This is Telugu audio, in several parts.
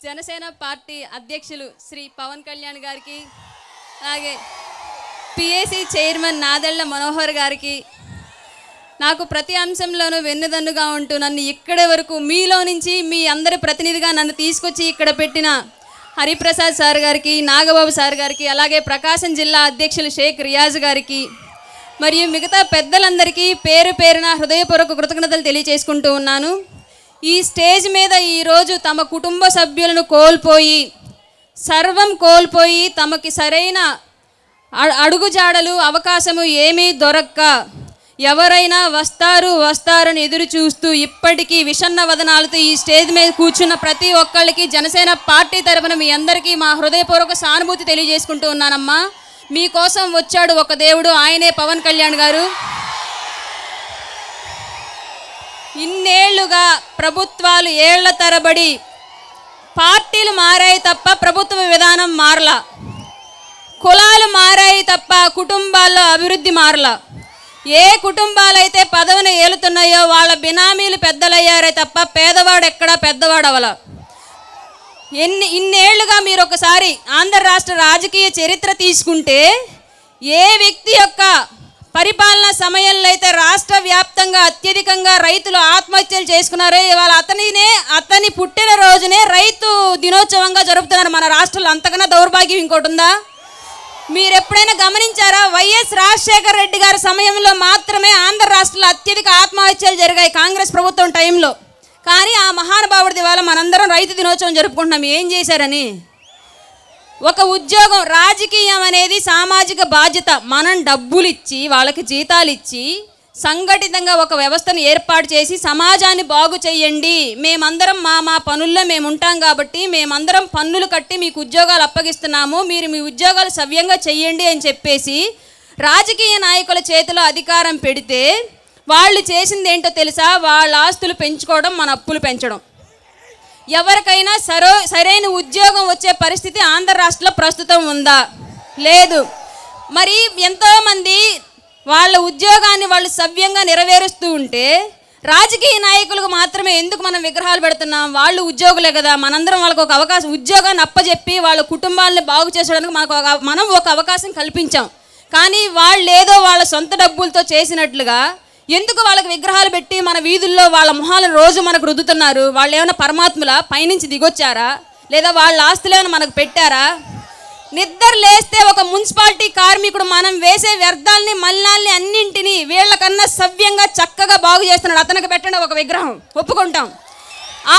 జనసేన పార్టీ అధ్యక్షులు శ్రీ పవన్ కళ్యాణ్ గారికి, అలాగే పిఏసి చైర్మన్ నాదెళ్ల మనోహర్ గారికి, నాకు ప్రతి అంశంలోనూ వెన్నుదన్నుగా ఉంటూ నన్ను ఇక్కడి వరకు మీలో నుంచి మీ అందరి ప్రతినిధిగా నన్ను తీసుకొచ్చి ఇక్కడ పెట్టిన హరిప్రసాద్ సార్ గారికి, నాగబాబు సార్ గారికి, అలాగే ప్రకాశం జిల్లా అధ్యక్షులు షేక్ రియాజ్ గారికి మరియు మిగతా పెద్దలందరికీ పేరు పేరున హృదయపూర్వక కృతజ్ఞతలు తెలియజేసుకుంటూ ఉన్నాను. ఈ స్టేజ్ మీద ఈరోజు తమ కుటుంబ సభ్యులను కోల్పోయి, సర్వం కోల్పోయి, తమకి సరైన అడుగుజాడలు అవకాశము ఏమీ దొరక్క ఎవరైనా వస్తారని ఎదురు చూస్తూ ఇప్పటికీ విషన్న వదనాలతో ఈ స్టేజ్ మీద కూర్చున్న ప్రతి ఒక్కళ్ళకి జనసేన పార్టీ తరపున మీ అందరికీ మా హృదయపూర్వక సానుభూతి తెలియజేసుకుంటూ ఉన్నానమ్మా. మీకోసం వచ్చాడు ఒక దేవుడు, ఆయనే పవన్ కళ్యాణ్ గారు. ఇన్నేళ్లుగా ప్రభుత్వాలు ఏళ్ల తరబడి పార్టీలు మారాయి తప్ప ప్రభుత్వ విధానం మారలా, కులాలు మారాయి తప్ప కుటుంబాల్లో అభివృద్ధి మారలా. ఏ కుటుంబాలైతే పదవిని ఏలుతున్నాయో వాళ్ళ బినామీలు పెద్దలయ్యారే తప్ప పేదవాడు ఎక్కడా పెద్దవాడు అవల. ఇన్నేళ్లుగా మీరు ఒకసారి ఆంధ్ర రాష్ట్ర రాజకీయ చరిత్ర తీసుకుంటే ఏ వ్యక్తి యొక్క పరిపాలన సమయంలో అయితే రాష్ట్ర వ్యాప్తంగా అత్యధికంగా రైతులు ఆత్మహత్యలు చేసుకున్నారో ఇవాళ అతని పుట్టిన రోజునే రైతు దినోత్సవంగా జరుపుతున్నారు మన రాష్ట్రంలో. అంతకన్నా దౌర్భాగ్యం ఇంకోటి ఉందా? మీరు ఎప్పుడైనా గమనించారా? వైఎస్ రాజశేఖర రెడ్డి గారి సమయంలో మాత్రమే ఆంధ్ర రాష్ట్రంలో అత్యధిక ఆత్మహత్యలు జరిగాయి కాంగ్రెస్ ప్రభుత్వం టైంలో. కానీ ఆ మహానుభావుడి వల్ల మనందరం రైతు దినోత్సవం జరుపుకుంటున్నాం. ఏం చేశారని? ఒక ఉద్యోగం, రాజకీయం అనేది సామాజిక బాధ్యత. మనం డబ్బులు ఇచ్చి వాళ్ళకి జీతాలు ఇచ్చి సంఘటితంగా ఒక వ్యవస్థను ఏర్పాటు చేసి సమాజాన్ని బాగు చేయండి, మేమందరం మా పనుల్లో మేము ఉంటాం కాబట్టి మేమందరం పన్నులు కట్టి మీకు ఉద్యోగాలు అప్పగిస్తున్నాము, మీరు మీ ఉద్యోగాలు సవ్యంగా చెయ్యండి అని చెప్పేసి రాజకీయ నాయకుల చేతిలో అధికారం పెడితే వాళ్ళు చేసింది ఏంటో తెలుసా? వాళ్ళ ఆస్తులు పెంచుకోవడం, మన అప్పులు పెంచడం. ఎవరికైనా సరైన ఉద్యోగం వచ్చే పరిస్థితి ఆంధ్ర రాష్ట్రంలో ప్రస్తుతం ఉందా? లేదు. మరి ఎంతోమంది వాళ్ళ ఉద్యోగాన్ని వాళ్ళు సవ్యంగా నెరవేరుస్తూ ఉంటే రాజకీయ నాయకులకు మాత్రమే ఎందుకు మనం విగ్రహాలు పెడుతున్నాం? వాళ్ళు ఉద్యోగులే కదా, మనందరం వాళ్ళకు ఒక అవకాశం, ఉద్యోగాన్ని అప్పచెప్పి వాళ్ళ కుటుంబాలని బాగు చేసడానికి మనం ఒక అవకాశం కల్పించాం. కానీ వాళ్ళు ఏదో వాళ్ళ సొంత డబ్బులతో చేసినట్లుగా ఎందుకు వాళ్ళకి విగ్రహాలు పెట్టి మన వీధుల్లో వాళ్ళ మొహాలను రోజు మనకు రుద్దుతున్నారు? వాళ్ళు ఏమైనా పరమాత్ముల పైనుంచి దిగొచ్చారా? లేదా వాళ్ళ ఆస్తులు ఏమైనా మనకు పెట్టారా? నిద్ర లేస్తే ఒక మున్సిపాలిటీ కార్మికుడు మనం వేసే వ్యర్థాలని, మలినాల్ని అన్నింటినీ వీళ్ళకన్నా సవ్యంగా చక్కగా బాగు చేస్తున్నాడు, అతనికి పెట్టండి ఒక విగ్రహం, ఒప్పుకుంటాం.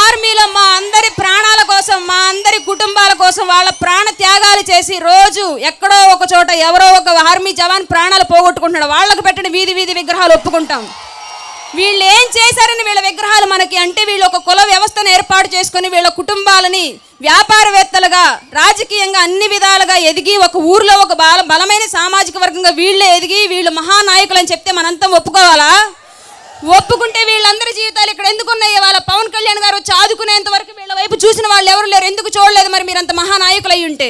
ఆర్మీలో మా అందరి ప్రాణాల కోసం, మా అందరి కుటుంబాల కోసం వాళ్ళ ప్రాణ త్యాగాలు చేసి రోజు ఎక్కడో ఒక చోట ఎవరో ఒక ఆర్మీ జవాన్ ప్రాణాలు పోగొట్టుకుంటున్నాడు, వాళ్ళకు పెట్టండి వీధి విగ్రహాలు, ఒప్పుకుంటాం. వీళ్ళు ఏం చేశారని వీళ్ళ విగ్రహాలు మనకి అంటే, వీళ్ళు ఒక కుల వ్యవస్థను ఏర్పాటు చేసుకొని వీళ్ళ కుటుంబాలని వ్యాపారవేత్తలుగా, రాజకీయంగా అన్ని విధాలుగా ఎదిగి ఒక ఊర్లో ఒక బలమైన సామాజిక వర్గంగా వీళ్ళే ఎదిగి వీళ్ళు మహానాయకులు అని చెప్తే మనంతా ఒప్పుకోవాలా? ఒప్పుకుంటే వీళ్ళందరి జీవితాలు ఇక్కడ ఎందుకున్నాయి? వాళ్ళ పవన్ కళ్యాణ్ గారు వచ్చి ఆదుకునేంత వరకు వీళ్ళ వైపు చూసిన వాళ్ళు ఎవరు లేరు. ఎందుకు చూడలేదు? మరి మీరంత మహానాయకులు అయి ఉంటే.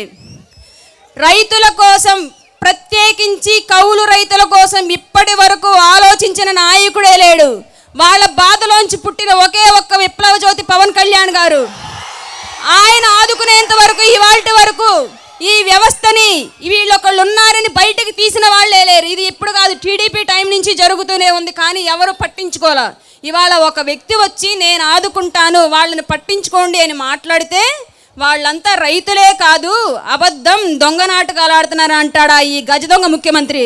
రైతుల కోసం, ప్రత్యేకించి కౌలు రైతుల కోసం ఇప్పటి వరకు ఆలోచించిన నాయకుడే లేడు. వాళ్ళ బాధలోంచి పుట్టిన ఒకే ఒక్క విప్లవ జ్యోతి పవన్ కళ్యాణ్ గారు. ఆయన ఆదుకునేంత వరకు ఇవాల్టి వరకు ఈ వ్యవస్థని వీళ్ళొకళ్ళు ఉన్నారని బయటకు తీసిన వాళ్ళే లేరు. ఇది ఇప్పుడు కాదు, టీడీపీ టైం నుంచి జరుగుతూనే ఉంది, కానీ ఎవరు పట్టించుకోలే. ఇవాళ ఒక వ్యక్తి వచ్చి నేను ఆదుకుంటాను, వాళ్ళని పట్టించుకోండి అని మాట్లాడితే వాళ్ళంతా రైతులే కాదు, అబద్ధం, దొంగ నాటకాలు ఆడుతున్నారు అంటాడా ఈ గజ దొంగ ముఖ్యమంత్రి?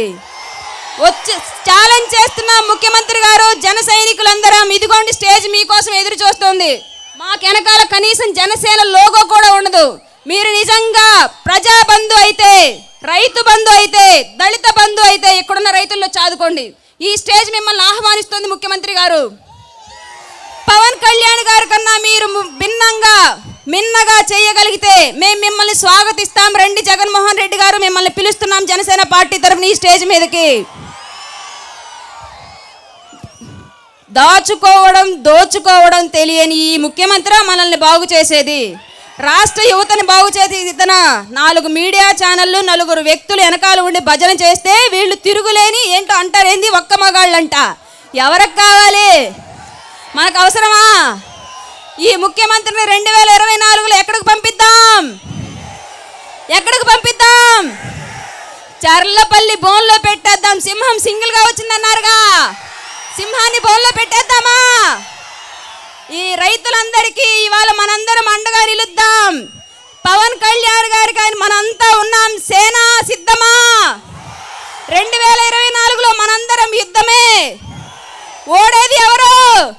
వచ్చి ఛాలెంజ్ చేస్తున్న ముఖ్యమంత్రి గారు, జన సైనికులందరం ఇదిగోండి స్టేజ్ మీకోసం ఎదురు చూస్తోంది. మాకు వెనకాల కనీసం జనసేన లోగో కూడా ఉండదు. మీరు నిజంగా ప్రజాబంధు అయితే, రైతు బంధు అయితే, దళిత బంధు అయితే ఇక్కడున్న రైతుల్లో చాదుకోండి. ఈ స్టేజ్ మిమ్మల్ని ఆహ్వానిస్తుంది ముఖ్యమంత్రి గారు. పవన్ కళ్యాణ్ గారి కన్నా మీరు మిన్నగా చేయగలిగితే మేము మిమ్మల్ని స్వాగతిస్తాం. రండి జగన్మోహన్ రెడ్డి గారు, మిమ్మల్ని పిలుస్తున్నాం జనసేన పార్టీ తరఫున ఈ స్టేజ్ మీదకి. దోచుకోవడం తెలియని ఈ ముఖ్యమంత్రి మనల్ని బాగు చేసేది, రాష్ట్ర యువతని బాగు చేసి ఇతన 4 మీడియా ఛానళ్ళు, 4 వ్యక్తులు వెనకాల ఉండి భజన చేస్తే వీళ్ళు తిరుగులేని ఏంటో అంటారేంది, ఒక్క మగాళ్ళంట. ఎవరికి కావాలి? మనకు అవసరమా? ఈ ముఖ్యమంత్రిని 2024లో ఎక్కడికి పంపి ఎక్కడికి పంపిద్దాం? చర్లపల్లి బోన్లో పెట్టేద్దాం. సింహం సింగిల్గా వచ్చిందన్నారుగా, సింహాన్ని బోన్లో పెట్టేద్దామా? ఈ రైతులందరికీ ఇవాళ మనందరం అండగా నిలుద్దాం. పవన్ కళ్యాణ్ గారికి మనంతా ఉన్నాం. సేన సిద్ధమా? 2024లో మనందరం యుద్ధమే. ఓడేది ఎవరు?